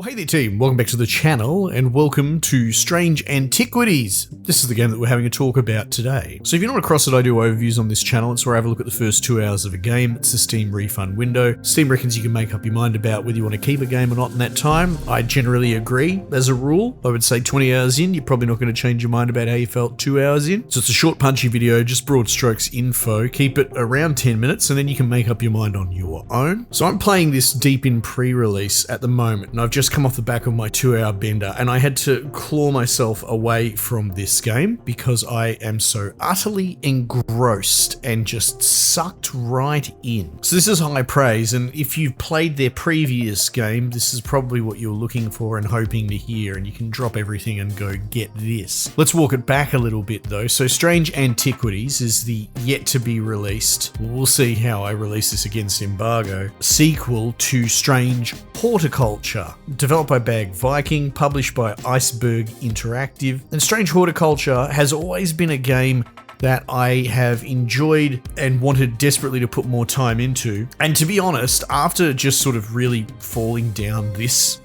Well, hey there team, welcome back to the channel and welcome to Strange Antiquities. This is the game that we're having a talk about today. So if you're not across it, I do overviews on this channel. It's where I have a look at the first 2 hours of a game. It's the Steam refund window. Steam reckons you can make up your mind about whether you want to keep a game or not in that time. I generally agree. As a rule, I would say 20 hours in, you're probably not going to change your mind about how you felt 2 hours in. So it's a short punchy video, just broad strokes info. Keep it around 10 minutes and then you can make up your mind on your own. So I'm playing this deep in pre-release at the moment and I've just come off the back of my 2-hour bender and I had to claw myself away from this game because I am so utterly engrossed and just sucked right in. So this is high praise, and if you've played their previous game, this is probably what you're looking for and hoping to hear, and you can drop everything and go get this. Let's walk it back a little bit though. So Strange Antiquities is the yet to be released, we'll see how I release this against embargo, sequel to Strange Horticulture, developed by Bag Viking, published by Iceberg Interactive. And Strange Horticulture has always been a game that I have enjoyed and wanted desperately to put more time into. And to be honest, after just sort of really falling down this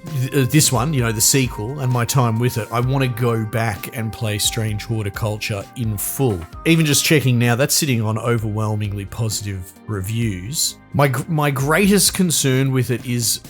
one, you know, the sequel, and my time with it, I want to go back and play Strange Horticulture in full. Even just checking now, that's sitting on overwhelmingly positive reviews. My greatest concern with it is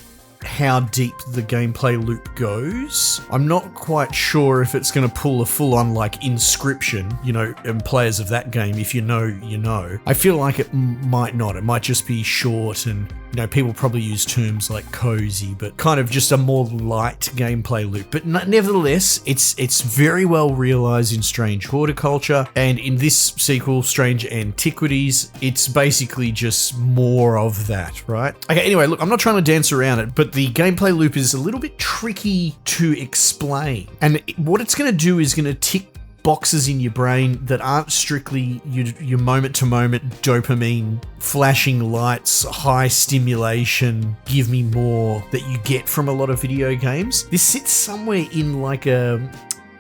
how deep the gameplay loop goes. I'm not quite sure if it's going to pull a full-on like Inscription, you know, and players of that game, if you know, you know. I feel like it might not. It might just be short and, you know, people probably use terms like cozy, but kind of just a more light gameplay loop. But nevertheless, it's very well realized in Strange Horticulture, and in this sequel, Strange Antiquities, it's basically just more of that, right? Okay, anyway, look, I'm not trying to dance around it, but the gameplay loop is a little bit tricky to explain. And what it's going to do is going to tick boxes in your brain that aren't strictly your moment-to-moment dopamine, flashing lights, high stimulation, give me more that you get from a lot of video games. This sits somewhere in like a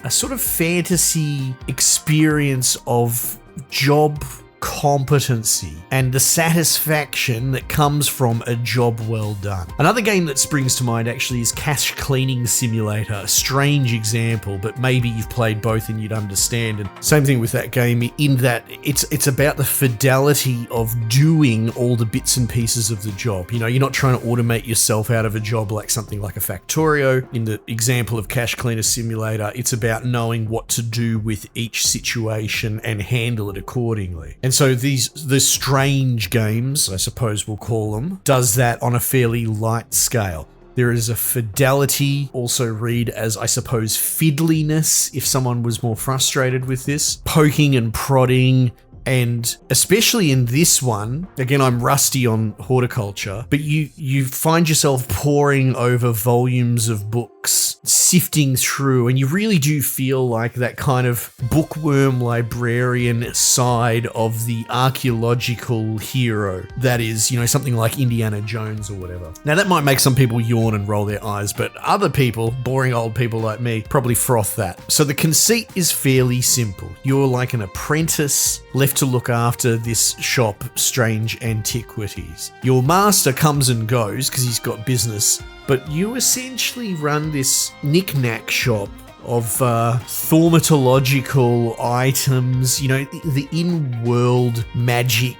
sort of fantasy experience of job competency and the satisfaction that comes from a job well done. Another game that springs to mind actually is Cash Cleaning Simulator, a strange example, but maybe you've played both and you'd understand. And same thing with that game in that it's about the fidelity of doing all the bits and pieces of the job. You know, you're not trying to automate yourself out of a job like something like a Factorio. In the example of Cash Cleaner Simulator, it's about knowing what to do with each situation and handle it accordingly. And so the strange games, I suppose we'll call them, does that on a fairly light scale. There is a fidelity, also read as, I suppose, fiddliness, if someone was more frustrated with this, poking and prodding. And especially in this one, again, I'm rusty on horticulture, but you find yourself poring over volumes of books, sifting through, and you really do feel like that kind of bookworm librarian side of the archaeological hero that is, you know, something like Indiana Jones or whatever. Now, that might make some people yawn and roll their eyes, but other people, boring old people like me, probably froth that. So the conceit is fairly simple. You're like an apprentice left to look after this shop, Strange Antiquities. Your master comes and goes because he's got business, but you essentially run this knick-knack shop of thaumatological items, you know, the in-world magic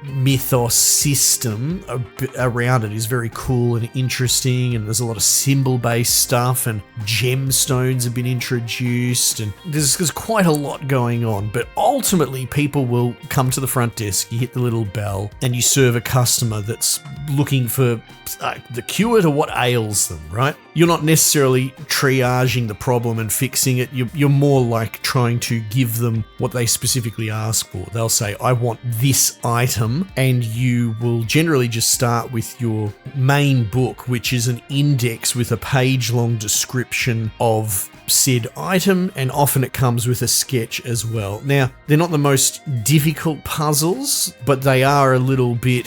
mythos system around it is very cool and interesting, and there's a lot of symbol-based stuff, and gemstones have been introduced, and there's quite a lot going on. But ultimately, people will come to the front desk, you hit the little bell, and you serve a customer that's looking for the cure to what ails them, right? You're not necessarily triaging the problem and fixing it. You're more like trying to give them what they specifically ask for. They'll say, I want this item, and you will generally just start with your main book, which is an index with a page-long description of said item, and often it comes with a sketch as well. Now, they're not the most difficult puzzles, but they are a little bit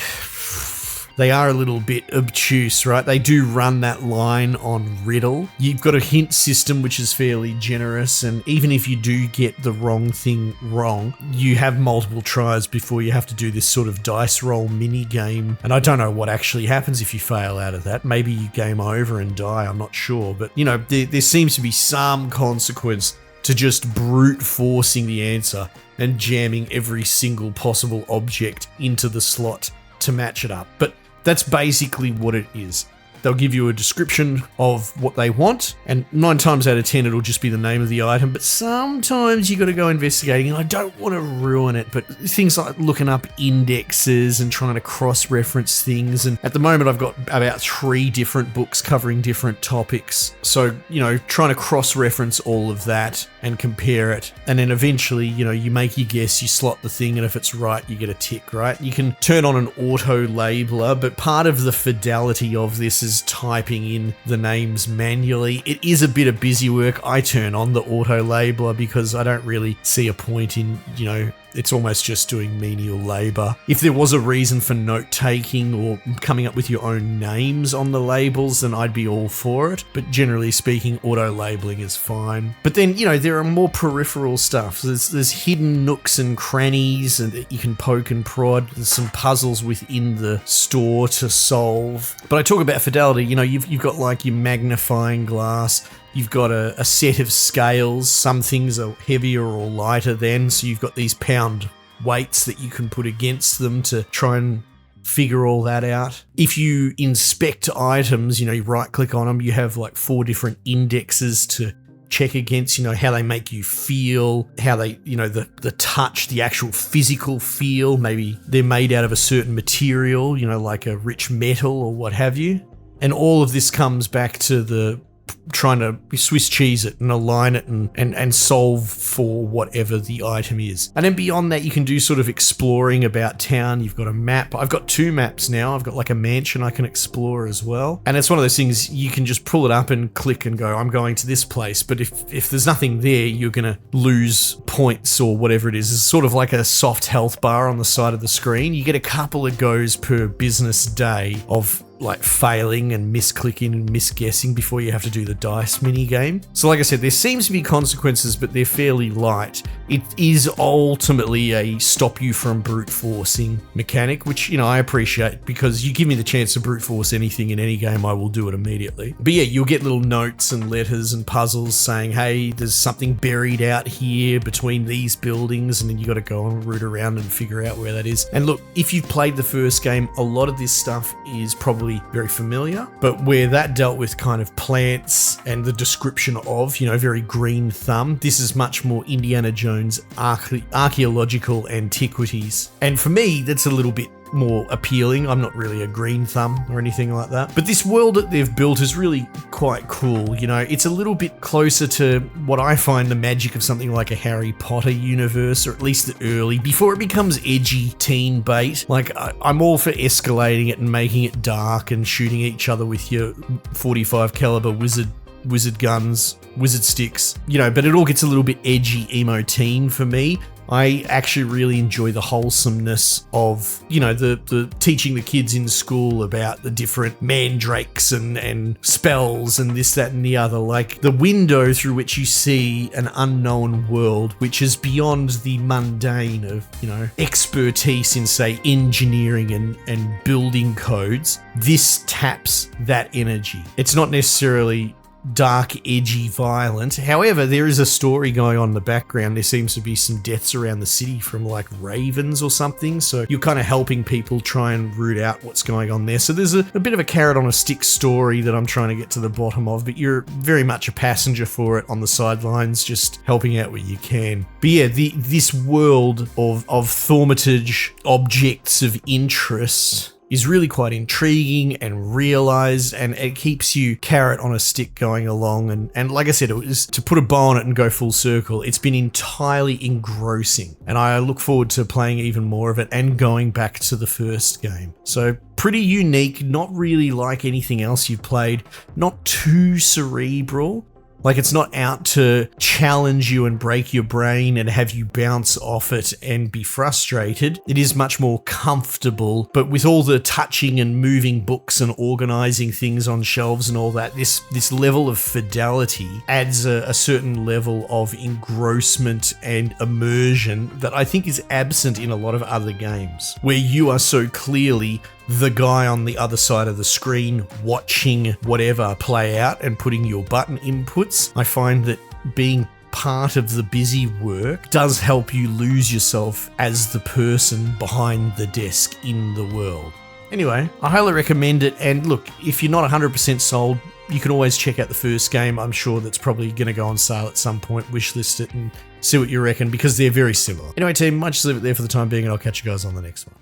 they are a little bit obtuse, right? They do run that line on riddle. You've got a hint system which is fairly generous, and even if you do get the wrong thing wrong, you have multiple tries before you have to do this sort of dice roll mini game. And I don't know what actually happens if you fail out of that. Maybe you game over and die, I'm not sure. But, you know, there seems to be some consequence to just brute forcing the answer and jamming every single possible object into the slot to match it up. But that's basically what it is. They'll give you a description of what they want, and 9 times out of 10 it'll just be the name of the item, but sometimes you got to go investigating, and I don't want to ruin it, but things like looking up indexes and trying to cross-reference things, and at the moment I've got about 3 different books covering different topics, so, you know, trying to cross-reference all of that and compare it, and then eventually, you know, you make your guess, you slot the thing, and if it's right, you get a tick, right? You can turn on an auto-labeler, but part of the fidelity of this is typing in the names manually. It is a bit of busy work. I turn on the auto labeler because I don't really see a point in, you know, it's almost just doing menial labor. If there was a reason for note taking or coming up with your own names on the labels, then I'd be all for it. But generally speaking, auto labeling is fine. But then, you know, there are more peripheral stuff. There's hidden nooks and crannies and that you can poke and prod. There's some puzzles within the store to solve. But I talk about fidelity, you know, you've got like your magnifying glass. You've got a set of scales. Some things are heavier or lighter than, so you've got these pound weights that you can put against them to try and figure all that out. If you inspect items, you know, you right click on them, you have like 4 different indexes to check against, you know, how they make you feel, how they, you know, the touch, the actual physical feel. Maybe they're made out of a certain material, you know, like a rich metal or what have you. And all of this comes back to the trying to Swiss cheese it and align it and solve for whatever the item is. And then beyond that, you can do sort of exploring about town. You've got a map. I've got 2 maps now. I've got like a mansion I can explore as well. And it's one of those things you can just pull it up and click and go, I'm going to this place. But if there's nothing there, you're going to lose points or whatever it is. It's sort of like a soft health bar on the side of the screen. You get a couple of goes per business day of like failing and misclicking and misguessing before you have to do the dice mini game. So like I said, there seems to be consequences, but they're fairly light. It is ultimately a stop you from brute forcing mechanic, which, you know, I appreciate because you give me the chance to brute force anything in any game, I will do it immediately. But yeah, you'll get little notes and letters and puzzles saying, hey, there's something buried out here between these buildings, and then you got to go and root around and figure out where that is. And look, if you've played the first game, a lot of this stuff is probably very familiar, but where that dealt with kind of plants and the description of, you know, very green thumb, this is much more Indiana Jones archaeological antiquities. And for me, that's a little bit more appealing. I'm not really a green thumb or anything like that. But this world that they've built is really quite cool. You know, it's a little bit closer to what I find the magic of something like a Harry Potter universe, or at least the early, before it becomes edgy teen bait. Like, I'm all for escalating it and making it dark and shooting each other with your 45 caliber wizard guns, wizard sticks, you know, but it all gets a little bit edgy emo teen for me. I actually really enjoy the wholesomeness of, you know, the teaching the kids in school about the different mandrakes and spells and this, that, and the other. Like the window through which you see an unknown world, which is beyond the mundane of, you know, expertise in, say, engineering and building codes. This taps that energy. It's not necessarily dark, edgy, violent. However, there is a story going on in the background. There seems to be some deaths around the city from like ravens or something. So you're kind of helping people try and root out what's going on there. So there's a bit of a carrot on a stick story that I'm trying to get to the bottom of, but you're very much a passenger for it on the sidelines, just helping out where you can. But yeah, this world of thaumaturge objects of interest is really quite intriguing and realized, and it keeps you carrot on a stick going along. And like I said, it was to put a bow on it and go full circle. It's been entirely engrossing, and I look forward to playing even more of it and going back to the first game. So pretty unique, not really like anything else you've played, not too cerebral, Like, it's not out to challenge you and break your brain and have you bounce off it and be frustrated. It is much more comfortable, but with all the touching and moving books and organizing things on shelves and all that, this level of fidelity adds a certain level of engrossment and immersion that I think is absent in a lot of other games, where you are so clearly the guy on the other side of the screen watching whatever play out and putting your button inputs. I find that being part of the busy work does help you lose yourself as the person behind the desk in the world. Anyway, I highly recommend it, and look, if you're not 100% sold, you can always check out the first game. I'm sure that's probably going to go on sale at some point. Wishlist it and see what you reckon, because they're very similar. Anyway, team, might just leave it there for the time being, and I'll catch you guys on the next one.